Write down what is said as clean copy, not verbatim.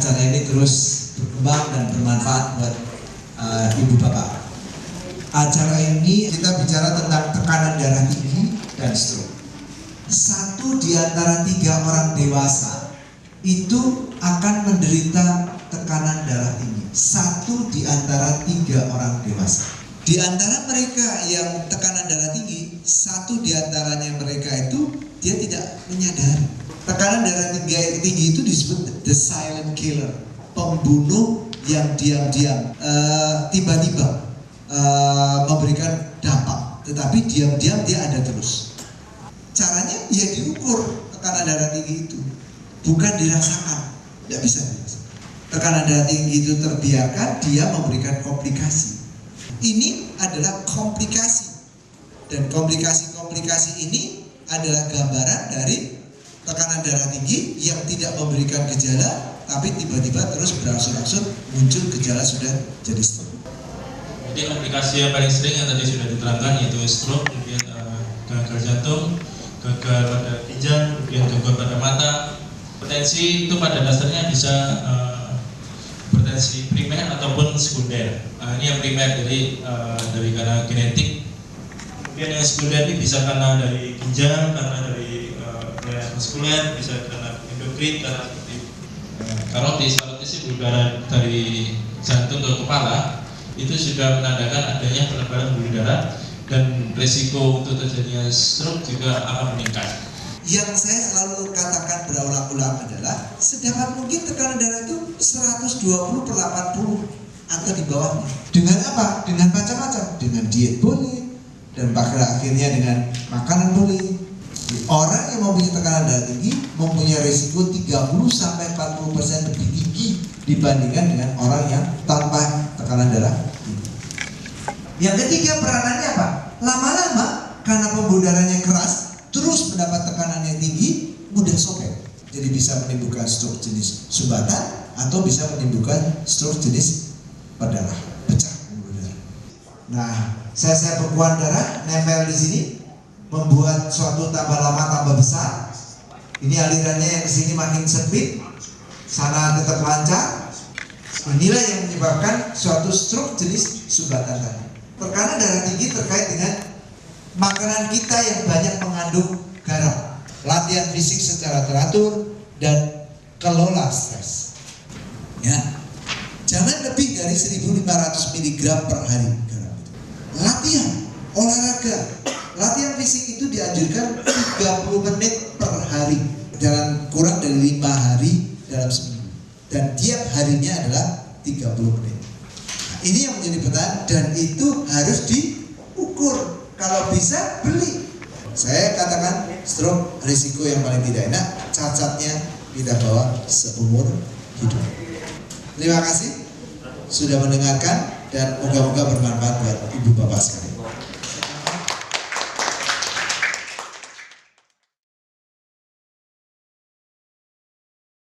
acara ini terus berkembang dan bermanfaat buat ibu bapak. Acara ini kita bicara tentang tekanan darah tinggi dan stroke. 1 di antara 3 orang dewasa itu akan menderita tekanan darah tinggi. 1 di antara 3 orang dewasa. Di antara mereka yang tekanan darah tinggi, 1 di antaranya mereka itu dia tidak menyadari. Tekanan darah tinggi itu disebut the silent killer, pembunuh yang diam-diam, tiba-tiba memberikan dampak, tetapi diam-diam dia ada terus. Caranya ya diukur tekanan darah tinggi itu, bukan dirasakan, tidak bisa dirasakan. Tekanan darah tinggi itu terbiarkan, dia memberikan komplikasi. Ini adalah komplikasi, dan komplikasi ini adalah gambaran dari tekanan darah tinggi yang tidak memberikan gejala, tapi tiba-tiba terus berangsur-angsur muncul gejala sudah jadi stroke. Jadi komplikasi yang paling sering yang tadi sudah diterangkan yaitu stroke, kemudian gagal jantung, gagal pada ginjal, kemudian gangguan pada mata. Hipertensi itu pada dasarnya bisa hipertensi primer ataupun sekunder. Ini yang primer dari karena genetik. Kemudian yang sekunder ini bisa karena dari ginjal, karena dari muskuler, bisa karena endokrin, karena seperti karotis itu udara dari jantung ke kepala itu sudah menandakan adanya penebalan pembuluh darah dan risiko untuk terjadinya stroke juga akan meningkat. Yang saya selalu katakan berulang-ulang adalah sedapat mungkin tekanan darah itu 120/80 atau di bawahnya. Dengan apa? Dengan macam-macam. Dengan diet boleh, dan pada akhirnya dengan makanan boleh. Orang yang mempunyai tekanan darah tinggi mempunyai risiko 30-40% lebih tinggi dibandingkan dengan orang yang tanpa tekanan darah tinggi. Yang ketiga, peranannya apa? Lama-lama karena pembuluh darahnya keras, terus mendapat tekanan yang tinggi, mudah sobek. Jadi bisa menimbulkan stroke jenis sumbatan atau bisa menimbulkan stroke jenis berdarah, pecah pembuluh darah. Nah, sel-sel pembekuan darah nempel di sini, membuat suatu tambah lama tambah besar. Ini alirannya yang ke sini makin sempit, sana tetap lancar. Inilah yang menyebabkan suatu stroke jenis sumbatan tadi. Tekanan darah tinggi terkait dengan makanan kita yang banyak mengandung garam, latihan fisik secara teratur, dan kelola stres. Ya, jangan lebih dari 1.500 mg per hari garam. Latihan, olahraga, latihan fisik itu dianjurkan 30 menit per hari, jangan kurang dari 5 hari dalam seminggu, dan tiap harinya adalah 30 menit. Nah, ini yang menjadi pertanyaan, dan itu harus diukur. Kalau bisa beli. Saya katakan stroke risiko yang paling tidak enak, cacatnya kita bawa seumur hidup. Terima kasih sudah mendengarkan, dan moga-moga bermanfaat buat ibu bapak sekalian.